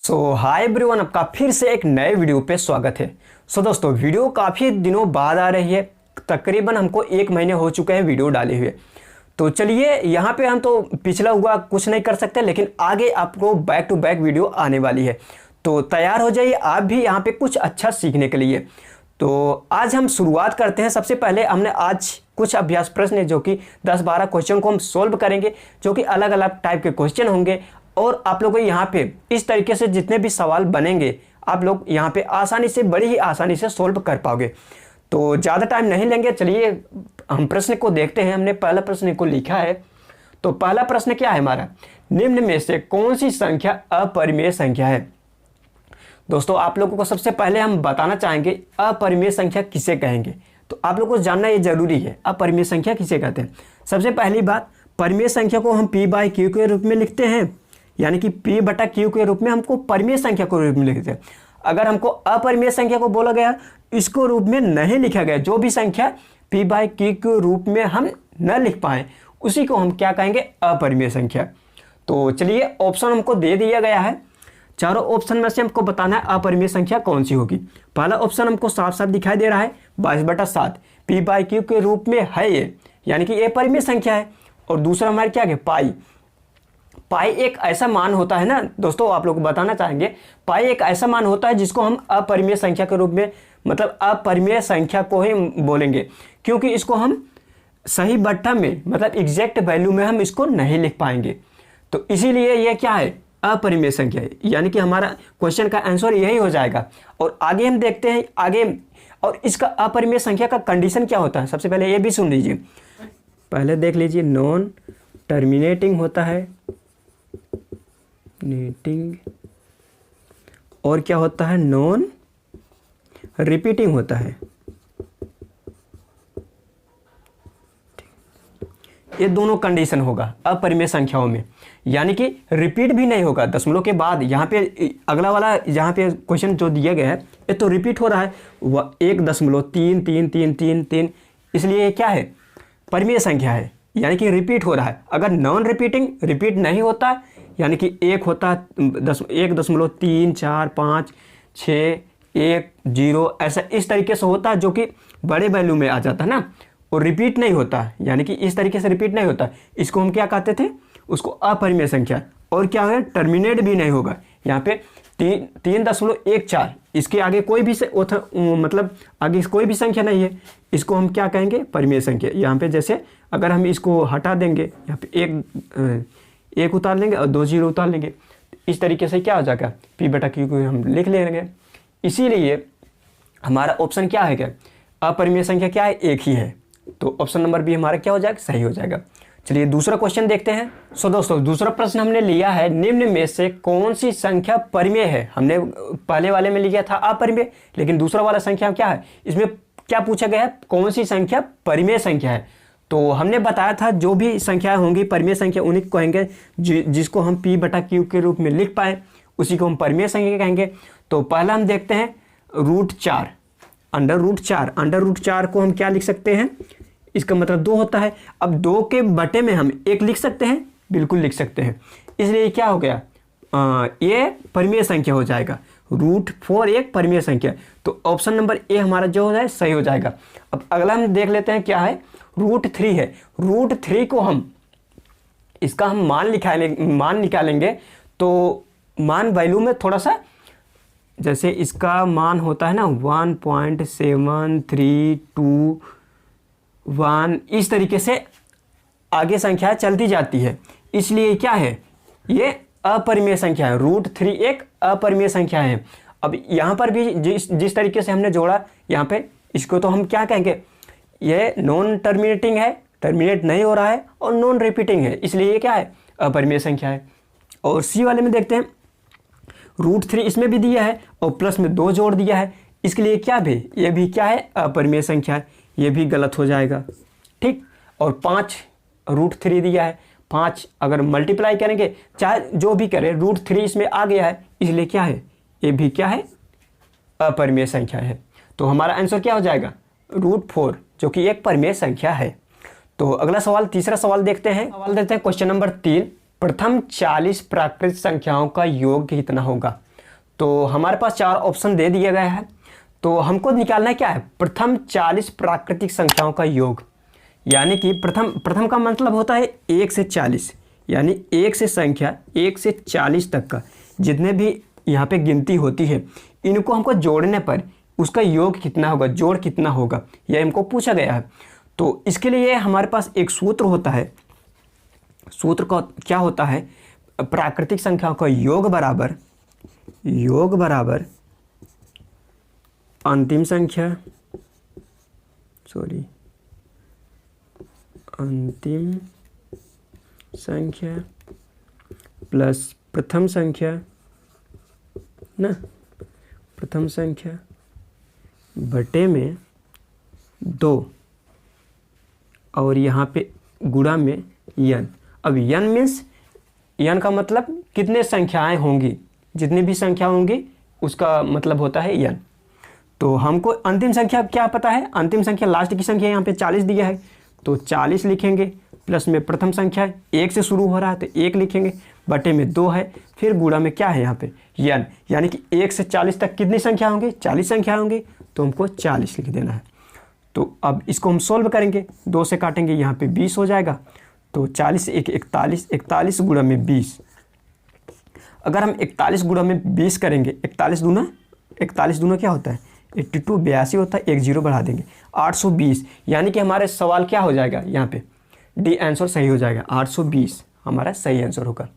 Hi everyone, आपका फिर से एक नए वीडियो पे स्वागत है। दोस्तों, वीडियो काफ़ी दिनों बाद आ रही है। तकरीबन हमको 1 महीने हो चुके हैं वीडियो डाले हुए। तो चलिए, यहाँ पे हम तो पिछला हुआ कुछ नहीं कर सकते, लेकिन आगे आपको बैक टू बैक वीडियो आने वाली है। तो तैयार हो जाइए आप भी यहाँ पे कुछ अच्छा सीखने के लिए। तो आज हम शुरुआत करते हैं। सबसे पहले हमने आज कुछ अभ्यास प्रश्न है जो कि 10-12 क्वेश्चन को हम सोल्व करेंगे, जो कि अलग अलग टाइप के क्वेश्चन होंगे। और आप लोगों को यहाँ पे इस तरीके से जितने भी सवाल बनेंगे, आप लोग यहाँ पे आसानी से, बड़ी ही आसानी से सोल्व कर पाओगे। तो ज़्यादा टाइम नहीं लेंगे, चलिए हम प्रश्न को देखते हैं। हमने पहला प्रश्न को लिखा है। तो पहला प्रश्न क्या है हमारा, निम्न में से कौन सी संख्या अपरिमेय संख्या है। दोस्तों, आप लोगों को सबसे पहले हम बताना चाहेंगे अपरिमेय संख्या किसे कहेंगे। तो आप लोगों को जानना ये जरूरी है, अपरिमेय संख्या किसे कहते हैं। सबसे पहली बात, परिमेय संख्या को हम p/q के रूप में लिखते हैं, यानी कि p/q के रूप में हमको परिमेय संख्या को रूप में लिखते हैं। अगर हमको अपरिमेय संख्या को बोला गया, इसको रूप में नहीं लिखा गया, जो भी संख्या p/q के रूप में हम न लिख पाए, उसी को हम क्या कहेंगे, अपरिमेय संख्या। तो चलिए, ऑप्शन हमको दे दिया गया है। चारों ऑप्शन में से हमको बताना है अपरिमेय संख्या कौन सी होगी। पहला ऑप्शन हमको साफ साफ दिखाई दे रहा है, 22/7 p/q के रूप में है ये, यानी कि ये परिमेय संख्या है। और दूसरा हमारे क्या है, पाई एक ऐसा मान होता है ना दोस्तों, आप लोग को बताना चाहेंगे, पाई एक ऐसा मान होता है जिसको हम अपरिमेय संख्या के रूप में, मतलब अपरिमेय संख्या को ही बोलेंगे, क्योंकि इसको हम सही बट्टा में, मतलब एग्जैक्ट वैल्यू में हम इसको नहीं लिख पाएंगे। तो इसीलिए ये क्या है, अपरिमेय संख्या है, यानी कि हमारा क्वेश्चन का आंसर यही हो जाएगा। और आगे हम देखते हैं आगे, और इसका अपरिमेय संख्या का कंडीशन क्या होता है, सबसे पहले ये भी सुन लीजिए। पहले देख लीजिए, नॉन टर्मिनेटिंग होता है, नेटिंग, और क्या होता है, नॉन रिपीटिंग होता है। ये दोनों कंडीशन होगा अपरिमेय संख्याओं में, यानी कि रिपीट भी नहीं होगा दशमलव के बाद। यहाँ पे अगला वाला, यहाँ पे क्वेश्चन जो दिया गया है, ये तो रिपीट हो रहा है, वह 1.333333, इसलिए ये क्या है, परिमेय संख्या है, यानी कि रिपीट हो रहा है। अगर नॉन रिपीटिंग, रिपीट नहीं होता, यानी कि 1 होता, 1.34561 ऐसा इस तरीके से होता है, जो कि बड़े वैल्यू में आ जाता है ना, और रिपीट नहीं होता, यानी कि इस तरीके से रिपीट नहीं होता, इसको हम क्या कहते थे, उसको अपरिमेय संख्या। और क्या है, टर्मिनेट भी नहीं होगा। यहाँ पे 3.14, इसके आगे कोई भी मतलब आगे कोई भी संख्या नहीं है, इसको हम क्या कहेंगे, परिमेय संख्या। यहाँ पे जैसे अगर हम इसको हटा देंगे, यहाँ पे एक उतार लेंगे और 2 0 उतार लेंगे, इस तरीके से क्या हो जाएगा, p/q को हम लिख लेंगे। इसीलिए हमारा ऑप्शन क्या है, क्या अपरिमेय संख्या क्या है, एक ही है। तो ऑप्शन नंबर बी हमारा क्या हो जाएगा, सही हो जाएगा। चलिए दूसरा क्वेश्चन देखते हैं। दोस्तों, दूसरा प्रश्न हमने लिया है, निम्न में से कौन सी संख्या परिमेय है। हमने पहले वाले में लिया था अपरिमेय, लेकिन दूसरा वाला संख्या क्या है, इसमें क्या पूछा गया है, कौन सी संख्या परिमेय संख्या है। तो हमने बताया था जो भी संख्याएं होंगी परिमेय संख्या, उन्हीं को कहेंगे जिसको हम p/q के रूप में लिख पाए, उसी को हम परिमेय संख्या कहेंगे। तो पहला हम देखते हैं √4, अंडर रूट 4 को हम क्या लिख सकते हैं, इसका मतलब 2 होता है। अब 2 के बटे में हम 1 लिख सकते हैं, बिल्कुल लिख सकते हैं, इसलिए क्या हो गया, ये परिमेय संख्या हो जाएगा। √4 एक परिमेय संख्या, तो ऑप्शन नंबर ए हमारा जो हो जाए सही हो जाएगा। अब अगला हम देख लेते हैं, क्या है, √3 है। √3 को हम, इसका हम मान निकालेंगे, तो मान वैल्यू में थोड़ा सा, जैसे इसका मान होता है ना 1.7321, इस तरीके से आगे संख्या चलती जाती है, इसलिए क्या है, ये अपरिमेय संख्या है। √3 एक अपरिमेय संख्या है। अब यहाँ पर भी जिस तरीके से हमने जोड़ा, यहाँ पे इसको तो हम क्या कहेंगे, ये नॉन टर्मिनेटिंग है, टर्मिनेट नहीं हो रहा है, और नॉन रिपीटिंग है, इसलिए ये क्या है, अपरिमेय संख्या है। और सी वाले में देखते हैं, √3 इसमें भी दिया है और प्लस में 2 जोड़ दिया है, इसके लिए क्या भी, ये भी क्या है, अपरिमेय संख्या है, ये भी गलत हो जाएगा, ठीक। और 5 √3 दिया है, 5 अगर मल्टीप्लाई करेंगे, चाहे जो भी करें, √3 इसमें आ गया है, इसलिए क्या है, ये भी क्या है, अपरिमेय संख्या है। तो हमारा आंसर क्या हो जाएगा, √4, जो कि एक परिमेय संख्या है। तो अगला सवाल, तीसरा सवाल देखते हैं। सवाल देखते हैं क्वेश्चन नंबर 3, प्रथम 40 प्राकृत संख्याओं का योग कितना होगा। तो हमारे पास 4 ऑप्शन दे दिया गया है। तो हमको निकालना है क्या है, प्रथम 40 प्राकृतिक संख्याओं का योग। यानी कि प्रथम का मतलब होता है 1 से 40, यानी 1 से संख्या 1 से 40 तक का जितने भी यहाँ पे गिनती होती है, इनको हमको जोड़ने पर उसका योग कितना होगा, जोड़ कितना होगा, यह हमको पूछा गया है। तो इसके लिए हमारे पास एक सूत्र होता है। सूत्र का क्या होता है, प्राकृतिक संख्याओं का योग बराबर अंतिम संख्या प्लस प्रथम संख्या बटे में 2 और यहाँ पे गुणा में n। अब n मीन्स n का मतलब कितने संख्याएं होंगी, जितनी भी संख्या होंगी उसका मतलब होता है n। तो हमको अंतिम संख्या क्या पता है, अंतिम संख्या लास्ट की संख्या यहाँ पे 40 दिया है, तो 40 लिखेंगे, प्लस में प्रथम संख्या 1 से शुरू हो रहा है तो 1 लिखेंगे, बटे में 2 है, फिर गुणा में क्या है यहाँ पे n, यानी कि 1 से 40 तक कितनी संख्या होंगी, 40 संख्या होंगी, तो हमको 40 लिख देना है। तो अब इसको हम सोल्व करेंगे, 2 से काटेंगे, यहाँ पे 20 हो जाएगा, तो 40 से 1 41, 41 गुणा में 20। अगर हम 41 गुणा में 20 करेंगे, 41 दूना क्या होता है, 82 82 होता है, 1 0 बढ़ा देंगे, 820। यानी कि हमारे सवाल क्या हो जाएगा, यहाँ पे डी आंसर सही हो जाएगा, 820 हमारा सही आंसर होगा।